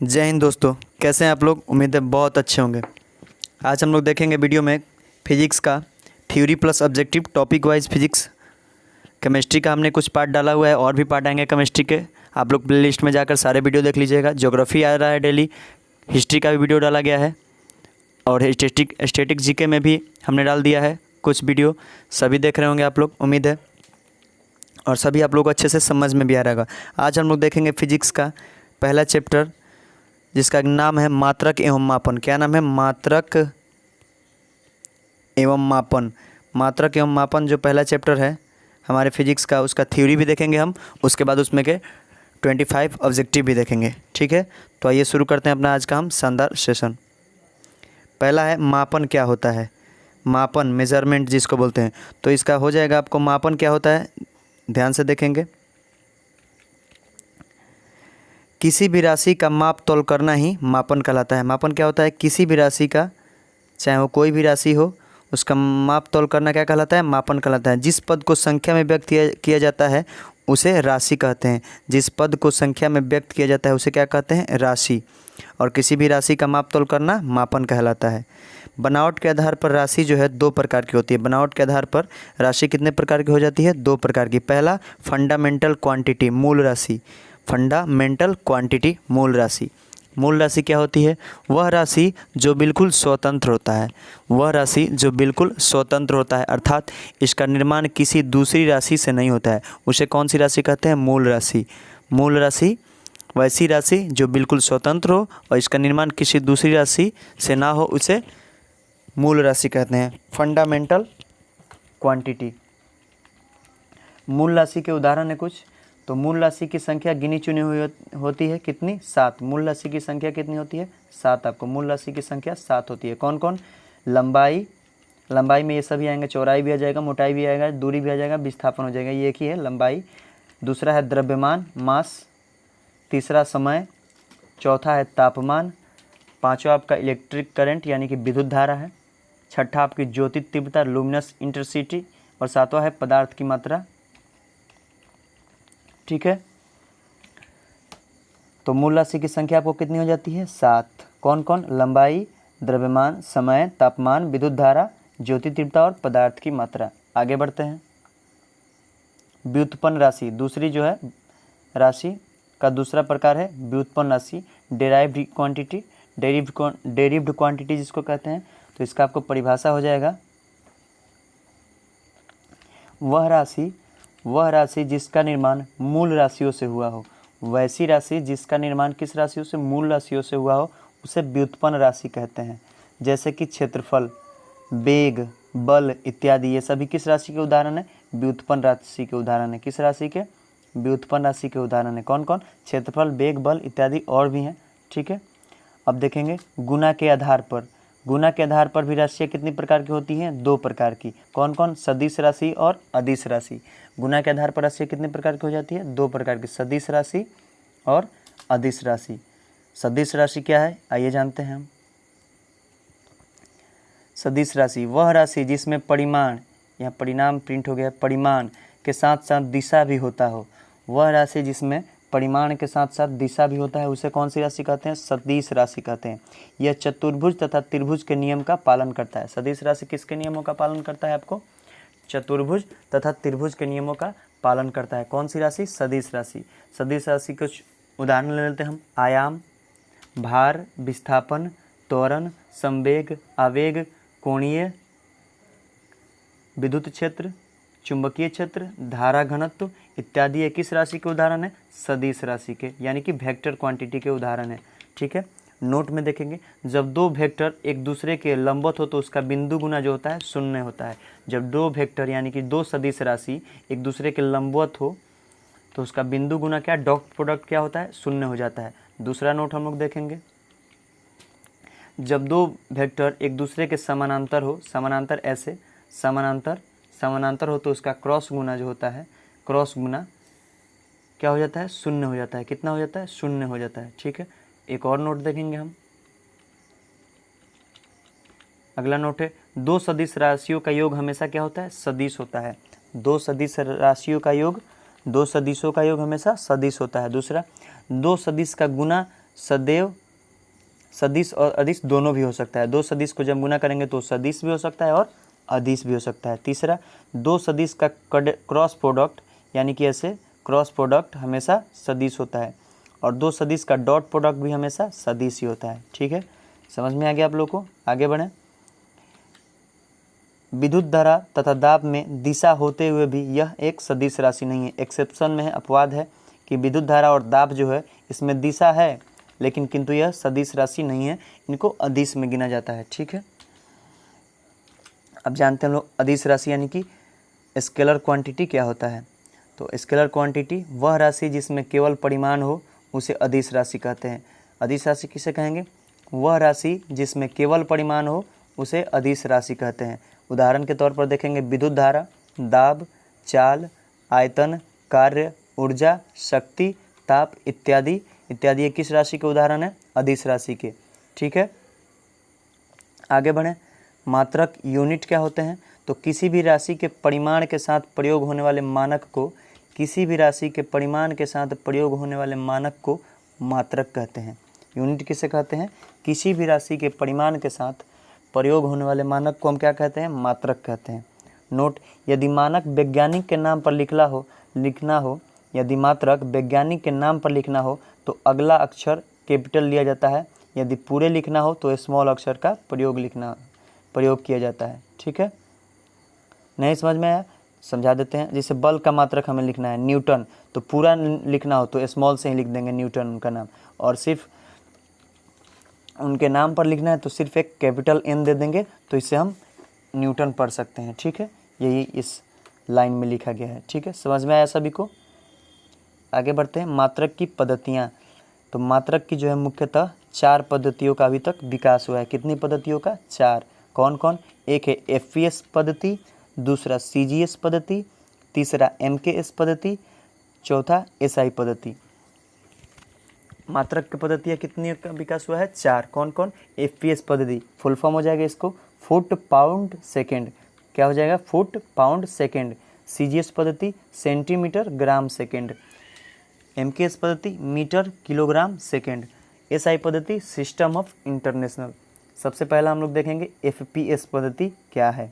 जय हिंद दोस्तों, कैसे हैं आप लोग। उम्मीद है बहुत अच्छे होंगे। आज हम लोग देखेंगे वीडियो में फिजिक्स का theory plus objective topic wise physics. Chemistry का हमने कुछ पार्ट डाला हुआ है और भी पार्ट आएंगे केमिस्ट्री के। आप लोग प्ले लिस्ट में जाकर सारे वीडियो देख लीजिएगा। ज्योग्राफी आ रहा है डेली, हिस्ट्री का भी वीडियो डाला गया है और स्टैटिक जीके में भी हमने डाल दिया है कुछ वीडियो। सभी देख रहे होंगे आप लोग, उम्मीद है, और सभी आप लोग को अच्छे से समझ में भी आ रहेगा। आज हम लोग देखेंगे फिजिक्स का पहला चैप्टर जिसका नाम है मात्रक एवं मापन। क्या नाम है? मात्रक एवं मापन। मात्रक एवं मापन जो पहला चैप्टर है हमारे फिजिक्स का, उसका थ्योरी भी देखेंगे हम। उसके बाद उसमें के 25 ऑब्जेक्टिव भी देखेंगे। ठीक है, तो आइए शुरू करते हैं अपना आज का हम शानदार सेशन। पहला है मापन क्या होता है। मापन, मेजरमेंट जिसको बोलते हैं, तो इसका हो जाएगा आपको मापन क्या होता है, ध्यान से देखेंगे। किसी भी राशि का माप तोल करना ही मापन कहलाता है। मापन क्या होता है? किसी भी राशि का, चाहे वो कोई भी राशि हो, उसका माप तोल करना क्या कहलाता है? मापन कहलाता है। जिस पद को संख्या में व्यक्त किया जाता है उसे राशि कहते हैं। जिस पद को संख्या में व्यक्त किया जाता है उसे क्या कहते हैं? राशि। और किसी भी राशि का माप तोल करना मापन कहलाता है। बनावट के आधार पर राशि जो है दो प्रकार की होती है। बनावट के आधार पर राशि कितने प्रकार की हो जाती है? दो प्रकार की। पहला फंडामेंटल क्वांटिटी, मूल राशि। फंडामेंटल क्वांटिटी, मूल राशि। मूल राशि क्या होती है? वह राशि जो बिल्कुल स्वतंत्र होता है। वह राशि जो बिल्कुल स्वतंत्र होता है, अर्थात इसका निर्माण किसी दूसरी राशि से नहीं होता है, उसे कौन सी राशि कहते हैं? मूल राशि। मूल राशि वैसी राशि जो बिल्कुल स्वतंत्र हो और इसका निर्माण किसी दूसरी राशि से ना हो, उसे मूल राशि कहते हैं। Fundamental quantity. मूल राशि के उदाहरण है कुछ। तो मूल राशि की संख्या गिनी चुनी हुई होती है कितनी? 7। मूल राशि की संख्या कितनी होती है? 7। आपको मूल राशि की संख्या 7 होती है। कौन कौन? लंबाई, लंबाई में ये सभी आएंगे। चौड़ाई भी आ जाएगा, मोटाई भी आएगा, दूरी भी आ जाएगा, विस्थापन हो जाएगा। ये एक ही है, लंबाई। दूसरा है द्रव्यमान, मास। तीसरा समय। चौथा है तापमान। पाँचवा आपका इलेक्ट्रिक करंट यानी कि विद्युत धारा है। छठा आपकी ज्योति तीव्रता, लुमिनस इंटेंसिटी। और सातवां है पदार्थ की मात्रा। ठीक है, तो मूल राशि की संख्या आपको कितनी हो जाती है? 7। कौन कौन? लंबाई, द्रव्यमान, समय, तापमान, विद्युत धारा, ज्योति तीव्रता और पदार्थ की मात्रा। आगे बढ़ते हैं। व्युत्पन्न राशि, दूसरी जो है राशि का दूसरा प्रकार है व्युत्पन्न राशि, डेराइव्ड क्वांटिटी। डेरिव्ड क्वांटिटी जिसको कहते हैं। तो इसका आपको परिभाषा हो जाएगा, वह राशि जिसका निर्माण मूल राशियों से हुआ हो। वैसी राशि जिसका निर्माण किस राशियों से? मूल राशियों से हुआ हो, उसे व्युत्पन्न राशि कहते हैं। जैसे कि क्षेत्रफल, वेग, बल इत्यादि, ये सभी किस राशि के उदाहरण है? व्युत्पन्न राशि के उदाहरण है। किस राशि के? व्युत्पन्न राशि के उदाहरण है। कौन कौन? क्षेत्रफल, वेग, बल इत्यादि और भी हैं। ठीक है, अब देखेंगे गुना के आधार पर। गुना के आधार पर भी राशियाँ कितनी प्रकार की होती हैं? दो प्रकार की। कौन कौन? सदिश राशि और अदिश राशि। गुना के आधार पर राशियाँ कितनी प्रकार की हो जाती है? दो प्रकार की, सदिश राशि और अदिश राशि। सदिश राशि क्या है, आइए जानते हैं हम। सदिश राशि वह राशि जिसमें परिमाण, यहाँ परिणाम प्रिंट हो गया, परिमाण के साथ साथ दिशा भी होता हो। वह राशि जिसमें परिमाण के साथ साथ दिशा भी होता है, उसे कौन सी राशि कहते हैं? सदिश राशि कहते हैं। यह चतुर्भुज तथा त्रिभुज के नियम का पालन करता है। सदिश राशि किसके नियमों का पालन करता है? आपको चतुर्भुज तथा त्रिभुज के नियमों का पालन करता है। कौन सी राशि? सदिश राशि। सदिश राशि कुछ उदाहरण ले लेते हैं हम। आयाम, भार, विस्थापन, त्वरण, संवेग, आवेग, कोणीय, विद्युत क्षेत्र, चुंबकीय क्षेत्र, धारा घनत्व इत्यादि ये किस राशि के उदाहरण है? सदिश राशि के, यानी कि वेक्टर क्वांटिटी के उदाहरण है। ठीक है, नोट में देखेंगे, जब दो वेक्टर एक दूसरे के लंबवत हो तो उसका बिंदु गुना जो होता है शून्य होता है। जब दो वेक्टर यानी कि दो सदिश राशि एक दूसरे के लंबवत हो तो उसका बिंदु गुना क्या? डॉट प्रोडक्ट क्या होता है? शून्य हो जाता है। दूसरा नोट हम लोग देखेंगे, जब दो वेक्टर एक दूसरे के समानांतर हो, समानांतर ऐसे समानांतर हो तो उसका क्रॉस गुना जो होता है, क्रॉस गुना क्या हो जाता है? शून्य हो जाता है। कितना हो जाता है? शून्य हो जाता है। ठीक है, एक और नोट देखेंगे हम। अगला नोट है, दो सदिश राशियों का योग हमेशा क्या होता है? सदिश होता है। दो सदिश राशियों का योग, दो सदिशों का योग हमेशा सदिश होता है। दूसरा, दो सदिश का गुना सदैव सदिश और अदिश दोनों भी हो सकता है। दो सदिश को जब गुना करेंगे तो सदिश भी हो सकता है और अदिश भी हो सकता है। तीसरा, दो सदिश का क्रॉस प्रोडक्ट यानी कि ऐसे क्रॉस प्रोडक्ट हमेशा सदिश होता है और दो सदिश का डॉट प्रोडक्ट भी हमेशा सदिश ही होता है। ठीक है, समझ में आ गया आप लोग को। आगे बढ़ें। विद्युत धारा तथा दाब में दिशा होते हुए भी यह एक सदिश राशि नहीं है। एक्सेप्शन में है, अपवाद है कि विद्युत धारा और दाब जो है इसमें दिशा है लेकिन किंतु यह सदिश राशि नहीं है, इनको अदिश में गिना जाता है। ठीक है, अब जानते हैं हम लोग अदिश राशि यानी कि स्केलर क्वांटिटी क्या होता है। तो स्केलर क्वांटिटी वह राशि जिसमें केवल परिमाण हो उसे अदिश राशि कहते हैं। अदिश राशि किसे कहेंगे? वह राशि जिसमें केवल परिमाण हो उसे अदिश राशि कहते हैं। उदाहरण के तौर पर देखेंगे विद्युत धारा, दाब, चाल, आयतन, कार्य, ऊर्जा, शक्ति, ताप इत्यादि इत्यादि ये किस राशि के उदाहरण है? अदिश राशि के। ठीक है, आगे बढ़ें। मात्रक यूनिट क्या होते हैं? तो किसी भी राशि के परिमाण के साथ प्रयोग होने वाले मानक को किसी भी राशि के परिमाण के साथ प्रयोग होने वाले मानक को मात्रक कहते हैं। यूनिट किसे कहते हैं? किसी भी राशि के परिमाण के साथ प्रयोग होने वाले मानक को हम क्या कहते हैं? मात्रक कहते हैं। नोट, यदि मानक वैज्ञानिक के नाम पर लिखना हो यदि मात्रक वैज्ञानिक के नाम पर लिखना हो तो अगला अक्षर कैपिटल लिया जाता है। यदि पूरे लिखना हो तो स्मॉल अक्षर का प्रयोग किया जाता है। ठीक है, नहीं समझ में आया? समझा देते हैं। जैसे बल का मात्रक हमें लिखना है न्यूटन, तो पूरा लिखना हो तो स्मॉल से ही लिख देंगे न्यूटन उनका नाम, और सिर्फ उनके नाम पर लिखना है तो सिर्फ एक कैपिटल एन दे देंगे, तो इससे हम न्यूटन पढ़ सकते हैं। ठीक है, यही इस लाइन में लिखा गया है। ठीक है, समझ में आया सभी को? आगे बढ़ते हैं। मात्रक की पद्धतियाँ। तो मात्रक की जो है मुख्यतः 4 पद्धतियों का अभी तक विकास हुआ है। कितनी पद्धतियों का? 4। कौन कौन? एक है एफवीएस पद्धति, दूसरा सीजीएस पद्धति, तीसरा एमकेएस पद्धति, चौथा एसआई पद्धति। मात्रक की पद्धतियाँ कितनी का विकास हुआ है? 4। कौन कौन? एफवीएस पद्धति, फुल फॉर्म हो जाएगा इसको फुट पाउंड सेकेंड, क्या हो जाएगा? Foot pound second. सीजीएस पद्धति सेंटीमीटर ग्राम सेकेंड। एमकेएस पद्धति मीटर किलोग्राम सेकेंड। एसआई पद्धति सिस्टम ऑफ इंटरनेशनल। सबसे पहला हम लोग देखेंगे एफपीएस पद्धति क्या है।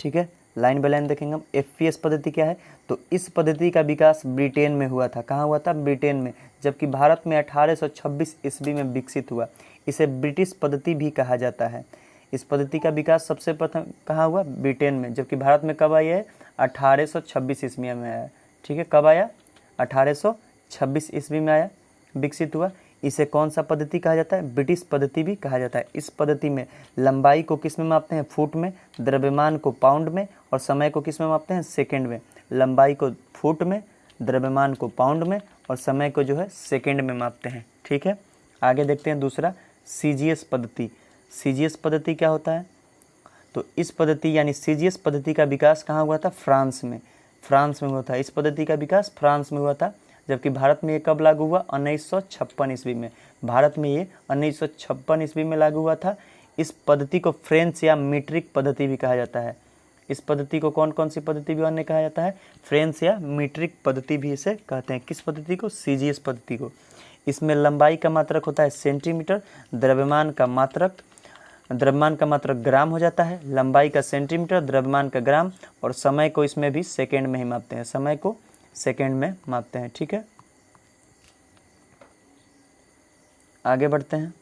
ठीक है, लाइन बाय लाइन देखेंगे हम। एफपीएस पद्धति क्या है? तो इस पद्धति का विकास ब्रिटेन में हुआ था। कहाँ हुआ था? ब्रिटेन में, जबकि भारत में 1826 ईस्वी में विकसित हुआ। इसे ब्रिटिश पद्धति भी कहा जाता है। इस पद्धति का विकास सबसे प्रथम कहाँ हुआ? ब्रिटेन में, जबकि भारत में कब आया है? 1826 ईस्वी में आया। ठीक है, कब आया? 1826 ईस्वी में आया, विकसित हुआ। इसे कौन सा पद्धति कहा जाता है? ब्रिटिश पद्धति भी कहा जाता है। इस पद्धति में लंबाई को किस में मापते हैं? फुट में, द्रव्यमान को पाउंड में और समय को किस में मापते हैं? सेकंड में। लंबाई को फुट में, द्रव्यमान को पाउंड में और समय को जो है सेकंड में मापते हैं। ठीक है, आगे देखते हैं दूसरा सीजीएस पद्धति। सीजीएस पद्धति क्या होता है? तो इस पद्धति यानी सीजीएस पद्धति का विकास कहाँ हुआ था? फ्रांस में। फ्रांस में हुआ था। इस पद्धति का विकास फ्रांस में हुआ था, जबकि भारत में ये कब लागू हुआ? 1956 ईस्वी में। भारत में ये 1956 ईस्वी में लागू हुआ था। इस पद्धति को फ्रेंच या मीट्रिक पद्धति भी कहा जाता है। इस पद्धति को कौन कौन सी पद्धति भी अन्य कहा जाता है? फ्रेंच या मीट्रिक पद्धति भी इसे कहते हैं। किस पद्धति को? सीजीएस पद्धति को। इसमें लंबाई का मात्रक होता है सेंटीमीटर, द्रव्यमान का मात्रक ग्राम हो जाता है, लंबाई का सेंटीमीटर, द्रव्यमान का ग्राम, और समय को इसमें भी सेकेंड में ही मापते हैं। समय को सेकेंड में मापते हैं। ठीक है, आगे बढ़ते हैं।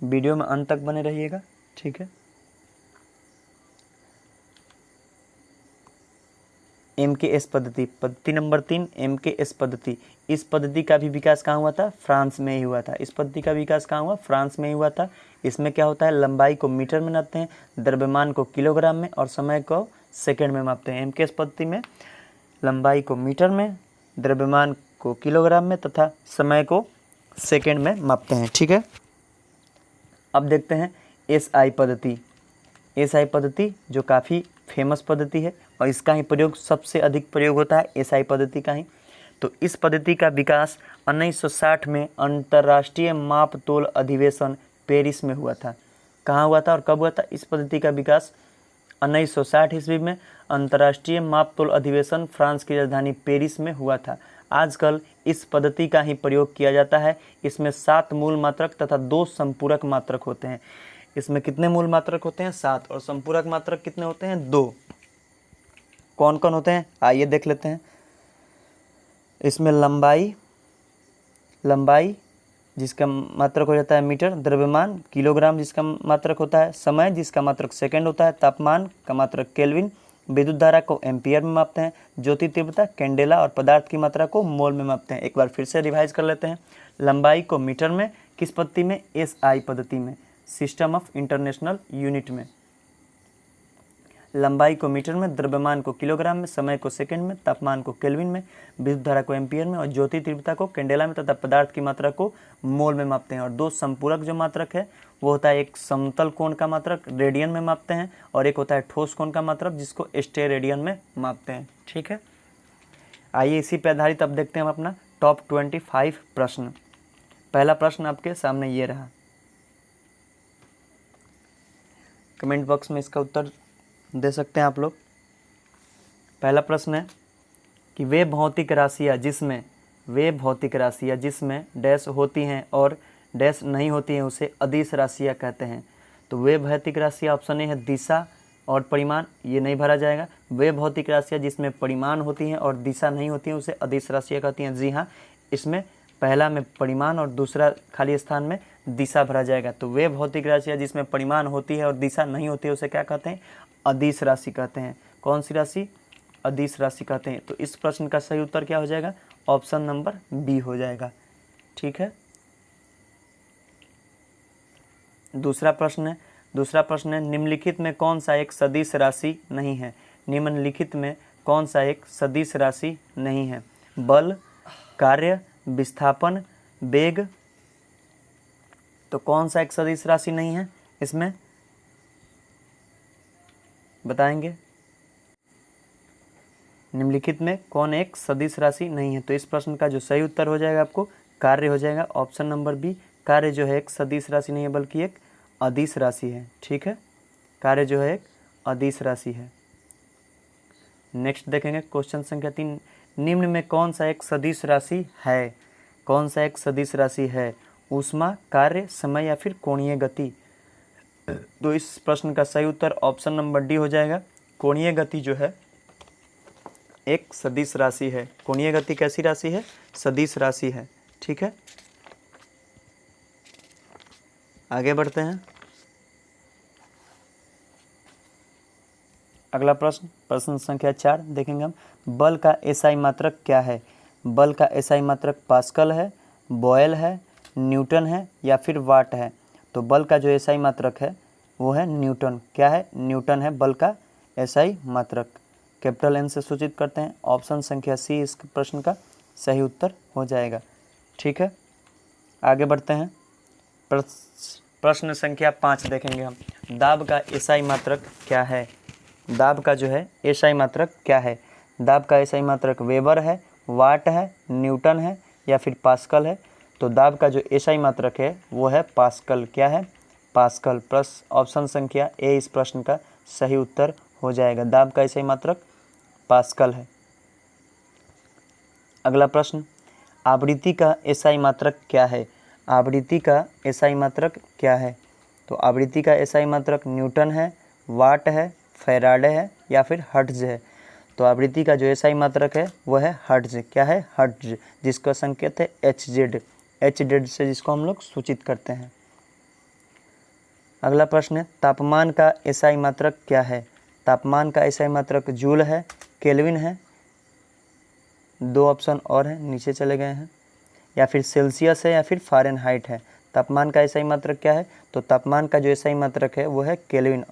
वीडियो में अंत तक बने रहिएगा। ठीक है, एमकेएस पद्धति, पद्धति नंबर 3 एमकेएस पद्धति। इस पद्धति का भी विकास कहाँ हुआ था? फ्रांस में ही हुआ था। इस पद्धति का विकास कहाँ हुआ? फ्रांस में ही हुआ था। इसमें क्या होता है? लंबाई को मीटर में नापते हैं, द्रव्यमान को किलोग्राम में और समय को सेकंड में मापते हैं। एमकेएस पद्धति में लंबाई को मीटर में, द्रव्यमान को किलोग्राम में तथा समय को सेकंड में मापते हैं। ठीक है, अब देखते हैं एसआई पद्धति। एसआई पद्धति जो काफ़ी फेमस पद्धति है और इसका ही प्रयोग सबसे अधिक प्रयोग होता है, एसआई पद्धति का ही। तो इस पद्धति का विकास 1960 में अंतर्राष्ट्रीय माप तोल अधिवेशन पेरिस में हुआ था। कहाँ हुआ था और कब हुआ था? इस पद्धति का विकास 1960 ईस्वी में अंतर्राष्ट्रीय मापतोल अधिवेशन फ्रांस की राजधानी पेरिस में हुआ था। आजकल इस पद्धति का ही प्रयोग किया जाता है। इसमें 7 मूल मात्रक तथा 2 संपूरक मात्रक होते हैं। इसमें कितने मूल मात्रक होते हैं? 7। और संपूरक मात्रक कितने होते हैं? 2। कौन कौन होते हैं? आइए देख लेते हैं। इसमें लंबाई जिसका मात्रक हो जाता है मीटर, द्रव्यमान किलोग्राम जिसका मात्रक होता है, समय जिसका मात्रक सेकंड होता है, तापमान का मात्रक केल्विन, विद्युत धारा को एम्पियर में मापते हैं, ज्योति तीव्रता कैंडेला और पदार्थ की मात्रा को मोल में मापते हैं। एक बार फिर से रिवाइज कर लेते हैं। लंबाई को मीटर में, किस पद्धति में? SI पद्धति में, सिस्टम ऑफ इंटरनेशनल यूनिट में। लंबाई को मीटर में, द्रव्यमान को किलोग्राम में, समय को सेकंड में, तापमान को केल्विन में, विद्युत धारा को एम्पियर में और ज्योति तीव्रता को कैंडेला में तथा पदार्थ की मात्रा को मोल में मापते हैं। और 2 संपूरक जो मात्रक है वो होता है एक समतल कोण का मात्रक रेडियन में मापते हैं और एक होता है ठोस कोण का मात्रक जिसको स्टेरेडियन में मापते हैं। ठीक है, आइए इसी पे आधारित अब देखते हैं हम अपना टॉप 25 प्रश्न। पहला प्रश्न आपके सामने ये रहा, कमेंट बॉक्स में इसका उत्तर दे सकते हैं आप लोग। पहला प्रश्न है कि वे भौतिक राशियाँ जिसमें डैश होती हैं और डैश नहीं होती हैं उसे अदिश राशियाँ कहते हैं। तो वे भौतिक राशियाँ, ऑप्शन ए है दिशा और परिमाण, ये नहीं भरा जाएगा। वे भौतिक राशियाँ जिसमें परिमाण होती हैं और दिशा नहीं होती हैं उसे अदिश राशियाँ कहती हैं। जी हाँ, इसमें पहला में परिमाण और दूसरा खाली स्थान में दिशा भरा जाएगा। तो वे भौतिक राशियाँ जिसमें परिमाण होती है और दिशा नहीं होती है उसे क्या कहते हैं? अदिश राशि कहते हैं। कौन सी राशि? अदिश राशि कहते हैं। तो इस प्रश्न का सही उत्तर क्या हो जाएगा? ऑप्शन नंबर बी हो जाएगा। ठीक है, दूसरा प्रश्न है निम्नलिखित में कौन सा एक सदिश राशि नहीं है? निम्नलिखित में कौन सा एक सदिश राशि नहीं है? बल, कार्य, विस्थापन, वेग। तो कौन सा एक सदिश राशि नहीं है इसमें? बताएंगे। निम्नलिखित में कौन एक सदिश राशि नहीं है? तो इस प्रश्न का जो सही उत्तर हो जाएगा आपको कार्य हो जाएगा। ऑप्शन नंबर बी, कार्य जो है एक सदिश राशि नहीं है बल्कि एक अदिश राशि है। ठीक है, कार्य जो है एक अदिश राशि है। नेक्स्ट देखेंगे क्वेश्चन संख्या 3, निम्न में कौन सा एक सदिश राशि है? कौन सा एक सदिश राशि है? ऊष्मा, कार्य, समय या फिर कोणीय गति। तो इस प्रश्न का सही उत्तर ऑप्शन नंबर डी हो जाएगा। कोणीय गति जो है एक सदिश राशि है। कोणीय गति कैसी राशि है? सदिश राशि है। ठीक है, आगे बढ़ते हैं। अगला प्रश्न संख्या 4 देखेंगे हम। बल का एसआई मात्रक क्या है? बल का एसआई मात्रक पास्कल है, बॉयल है, न्यूटन है या फिर वाट है? तो बल का जो एसआई मात्रक है वो है न्यूटन। क्या है? न्यूटन है बल का एसआई मात्रक। कैपिटल एन से सूचित करते हैं। ऑप्शन संख्या सी इस प्रश्न का सही उत्तर हो जाएगा। ठीक है, आगे बढ़ते हैं। प्रश्न संख्या 5 देखेंगे हम। दाब का एसआई मात्रक क्या है? दाब का जो है एसआई मात्रक क्या है? दाब का एसआई मात्रक वेबर है, वाट है, न्यूटन है या फिर पास्कल है? तो दाब का जो एसआई मात्रक है वो है पास्कल। क्या है? पास्कल। ऑप्शन संख्या ए इस प्रश्न का सही उत्तर हो जाएगा। दाब का एसआई मात्रक पास्कल है। अगला प्रश्न, आवृत्ति का एसआई मात्रक क्या है? आवृत्ति का एसआई मात्रक क्या है? तो आवृत्ति का एसआई मात्रक न्यूटन है, वाट है, फैराडे है या फिर हर्ट्ज है? तो आवृत्ति का जो एसआई मात्रक है वो है हर्ट्ज। क्या है? हर्ट्ज, जिसका संकेत है HZ। HZ से जिसको हम लोग सूचित करते हैं। अगला प्रश्न है, तापमान का एसआई मात्रक क्या है? तापमान का एसआई मात्रक जूल है, केल्विन है, 2 ऑप्शन और हैं नीचे चले गए हैं, या फिर सेल्सियस है या फिर फ़ारेनहाइट है। तापमान का एसआई मात्रक क्या है? तो तापमान का जो एसआई मात्रक है वो है केल्विन।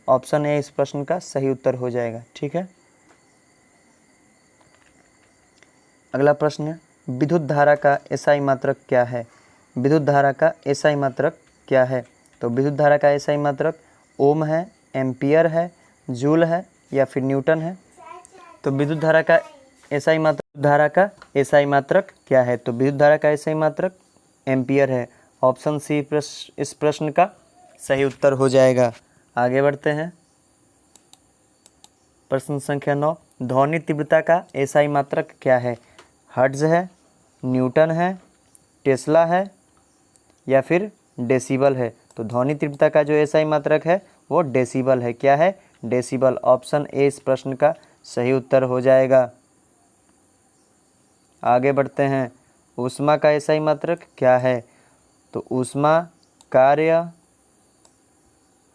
ऑप्शन ए इस प्रश्न का सही उत्तर हो जाएगा। ठीक है, अगला प्रश्न है, विद्युत धारा का एसआई मात्रक क्या है? विद्युत धारा का एसआई मात्रक क्या है? तो विद्युत धारा का एसआई मात्रक ओम है, एम्पियर है, जूल है या फिर न्यूटन है? तो विद्युत धारा का एसआई मात्रक क्या है? तो विद्युत धारा का एसआई मात्रक एम्पियर है। ऑप्शन सी इस प्रश्न का सही उत्तर हो जाएगा। आगे बढ़ते हैं। प्रश्न संख्या 9, ध्वनि तीव्रता का एसआई मात्रक क्या है? हर्ट्ज है, न्यूटन है, टेस्ला है या फिर डेसिबल है? तो ध्वनि तीव्रता का जो एसआई मात्रक है वो डेसिबल है। क्या है? डेसिबल। ऑप्शन ए इस प्रश्न का सही उत्तर हो जाएगा। आगे बढ़ते हैं। ऊष्मा का एसआई मात्रक क्या है? तो ऊष्मा, कार्य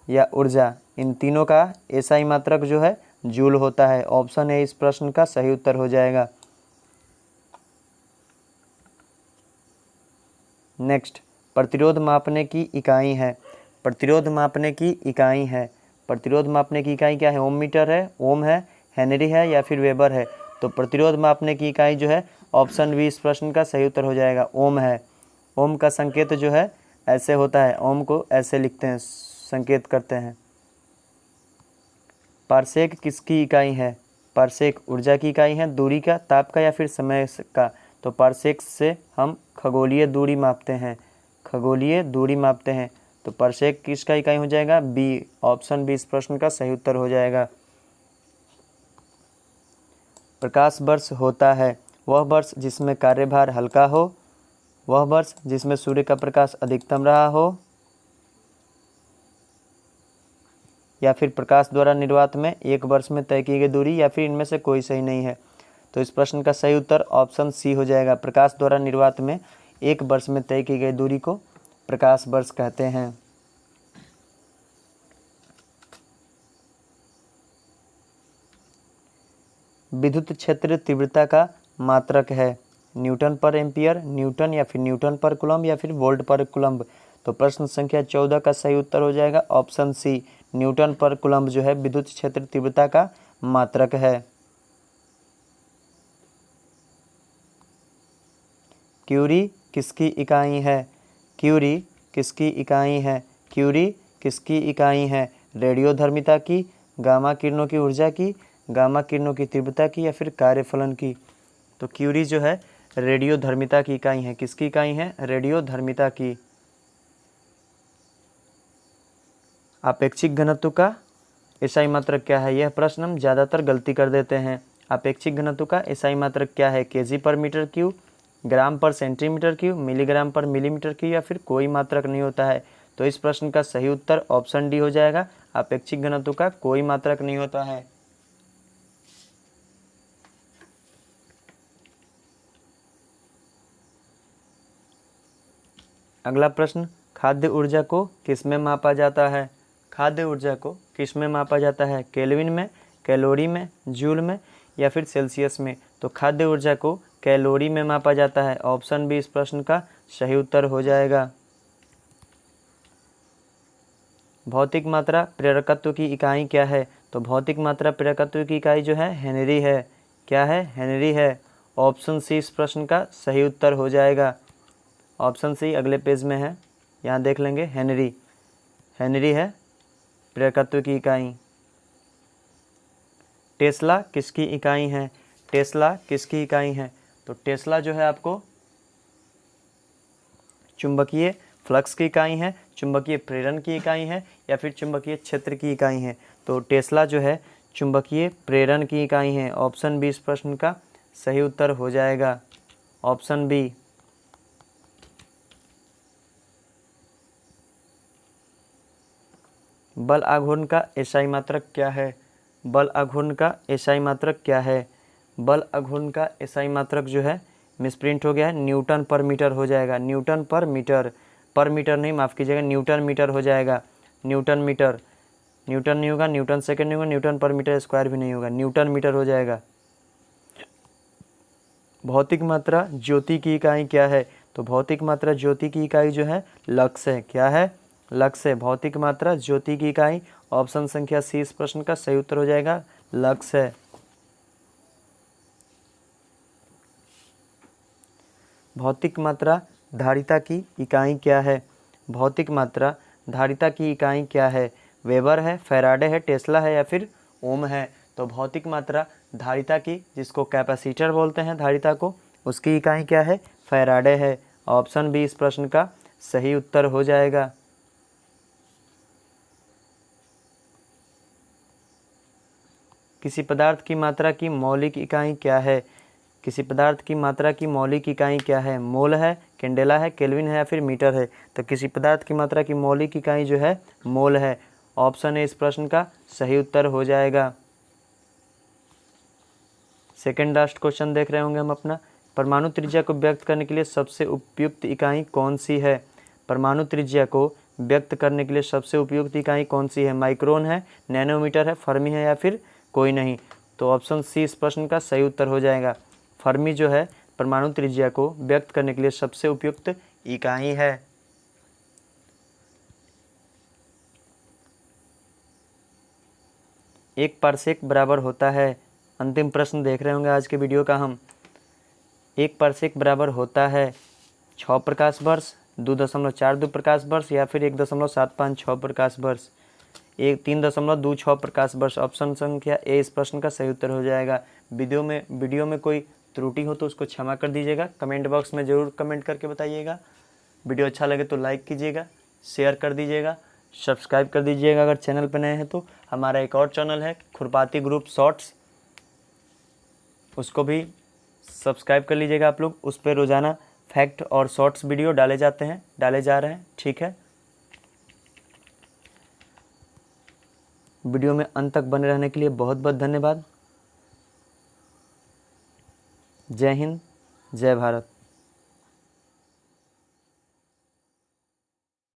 या ऊर्जा, इन तीनों का एसआई मात्रक जो है जूल होता है। ऑप्शन ए इस प्रश्न का सही उत्तर हो जाएगा। नेक्स्ट, प्रतिरोध मापने की इकाई है। प्रतिरोध मापने की इकाई है। प्रतिरोध मापने की इकाई क्या है? ओम मीटर है, ओम है, हेनरी है या फिर वेबर है? तो प्रतिरोध मापने की इकाई जो है ऑप्शन बी इस प्रश्न का सही उत्तर हो जाएगा, ओम है। ओम का संकेत जो है ऐसे होता है, ओम को ऐसे लिखते हैं, संकेत करते हैं। पारसेक किसकी इकाई है? पारसेक ऊर्जा की इकाई है, दूरी का, ताप का या फिर समय का? तो पारसेक से हम खगोलीय दूरी मापते हैं, खगोलीय दूरी मापते हैं। तो पारसेक किसका इकाई हो जाएगा? बी। ऑप्शन बी इस प्रश्न का सही उत्तर हो जाएगा। प्रकाश वर्ष होता है वह वर्ष जिसमें कार्यभार हल्का हो, वह वर्ष जिसमें सूर्य का प्रकाश अधिकतम रहा हो, या फिर प्रकाश द्वारा निर्वात में एक वर्ष में तय की गई दूरी, या फिर इनमें से कोई सही नहीं है। तो इस प्रश्न का सही उत्तर ऑप्शन सी हो जाएगा। प्रकाश द्वारा निर्वात में एक वर्ष में तय की गई दूरी को प्रकाश वर्ष कहते हैं। विद्युत क्षेत्र तीव्रता का मात्रक है। न्यूटन पर एम्पियर, न्यूटन या फिर न्यूटन पर कूलम्ब या फिर वोल्ट पर कूलम्ब? तो प्रश्न संख्या 14 का सही उत्तर हो जाएगा ऑप्शन सी, न्यूटन पर कूलम्ब जो है विद्युत क्षेत्र तीव्रता का मात्रक है। क्यूरी किसकी इकाई है? क्यूरी किसकी इकाई है? क्यूरी किसकी इकाई है? रेडियोधर्मिता की, गामा किरणों की ऊर्जा की, गामा किरणों की तीव्रता की या फिर कार्यफलन की? तो क्यूरी जो है रेडियोधर्मिता की इकाई है। किसकी इकाई है? रेडियोधर्मिता की। आपेक्षिक घनत्व का एसआई मात्रक क्या है? यह प्रश्न हम ज़्यादातर गलती कर देते हैं। आपेक्षिक घनत्व का एसआई मात्रक क्या है? केजी पर मीटर क्यूब, ग्राम पर सेंटीमीटर क्यूब, मिलीग्राम पर मिलीमीटर क्यूब या फिर कोई मात्रक नहीं होता है? तो इस प्रश्न का सही उत्तर ऑप्शन डी हो जाएगा। आपेक्षिक घनत्व का कोई मात्रक नहीं होता है। अगला प्रश्न, खाद्य ऊर्जा को किसमें मापा जाता है? खाद्य ऊर्जा को किसमें मापा जाता है? केल्विन में, कैलोरी में, जूल में या फिर सेल्सियस में? तो खाद्य ऊर्जा को कैलोरी में मापा जाता है। ऑप्शन बी इस प्रश्न का सही उत्तर हो जाएगा। भौतिक मात्रा प्रेरकत्व की इकाई क्या है? तो भौतिक मात्रा प्रेरकत्व की इकाई जो है हेनरी है। क्या है? हेनरी है। ऑप्शन सी इस प्रश्न का सही उत्तर हो जाएगा। ऑप्शन सी अगले पेज में है, यहाँ देख लेंगे। हेनरी, हेनरी है प्रेरकत्व की इकाई। टेस्ला किसकी इकाई है? टेस्ला किसकी इकाई है? तो टेस्ला जो है आपको चुंबकीय फ्लक्स की इकाई है, चुंबकीय प्रेरण की इकाई है या फिर चुंबकीय क्षेत्र की इकाई है? तो टेस्ला जो है चुंबकीय प्रेरण की इकाई है। ऑप्शन बी इस प्रश्न का सही उत्तर हो जाएगा। Option B. बल आघूर्ण का एसआई मात्रक क्या है? बल आघूर्ण का एसआई मात्रक क्या है? बल आघूर्ण का एसआई मात्रक जो है मिसप्रिंट हो गया है, न्यूटन पर मीटर हो जाएगा। न्यूटन पर मीटर, पर मीटर नहीं, माफ़ कीजिएगा, न्यूटन मीटर हो जाएगा। न्यूटन मीटर, न्यूटन नहीं होगा, न्यूटन सेकंड नहीं होगा, न्यूटन पर मीटर स्क्वायर भी नहीं होगा, न्यूटन मीटर हो जाएगा। भौतिक मात्रा ज्योति की इकाई क्या है? तो भौतिक मात्रा ज्योति की इकाई जो है लक्स है। क्या है? लक्स है। भौतिक मात्रा ज्योति की इकाई ऑप्शन संख्या सी इस प्रश्न का सही उत्तर हो जाएगा, लक्स है। भौतिक मात्रा धारिता की इकाई क्या है? भौतिक मात्रा धारिता की इकाई क्या है? वेबर है, फैराडे है, टेस्ला है या फिर ओम है? तो भौतिक मात्रा धारिता की, जिसको कैपेसिटर बोलते हैं धारिता को, उसकी इकाई क्या है? फैराडे है। ऑप्शन बी इस प्रश्न का सही उत्तर हो जाएगा। किसी पदार्थ की मात्रा की मौलिक इकाई क्या है? किसी पदार्थ की मात्रा की मौलिक इकाई क्या है? मोल है, कैंडेला है, केल्विन है या फिर मीटर है? तो किसी पदार्थ की मात्रा की मौलिक इकाई जो है मोल है। ऑप्शन ए इस प्रश्न का सही उत्तर हो जाएगा। सेकेंड लास्ट क्वेश्चन देख रहे होंगे हम अपना। परमाणु त्रिज्या को व्यक्त करने के लिए सबसे उपयुक्त इकाई कौन सी है? परमाणु त्रिज्या को व्यक्त करने के लिए सबसे उपयुक्त इकाई कौन सी है? माइक्रोन है, नैनोमीटर है, फर्मी है या फिर कोई नहीं? तो ऑप्शन सी इस प्रश्न का सही उत्तर हो जाएगा। फर्मी जो है परमाणु त्रिज्या को व्यक्त करने के लिए सबसे उपयुक्त इकाई है। एक पारसेक बराबर होता है, अंतिम प्रश्न देख रहे होंगे आज के वीडियो का हम। एक पारसेक बराबर होता है 6 प्रकाश वर्ष, 2.42 प्रकाश वर्ष या फिर 1.756 प्रकाश वर्ष, 3.26 प्रकाश वर्ष। ऑप्शन संख्या ए इस प्रश्न का सही उत्तर हो जाएगा। वीडियो में कोई त्रुटि हो तो उसको क्षमा कर दीजिएगा। कमेंट बॉक्स में ज़रूर कमेंट करके बताइएगा। वीडियो अच्छा लगे तो लाइक कीजिएगा, शेयर कर दीजिएगा, सब्सक्राइब कर दीजिएगा अगर चैनल पर नए हैं तो। हमारा एक और चैनल है खुरपाती ग्रुप शॉर्ट्स, उसको भी सब्सक्राइब कर लीजिएगा आप लोग। उस पर रोज़ाना फैक्ट और शॉर्ट्स वीडियो डाले जा रहे हैं। ठीक है, वीडियो में अंत तक बने रहने के लिए बहुत बहुत धन्यवाद। जय हिंद, जय भारत।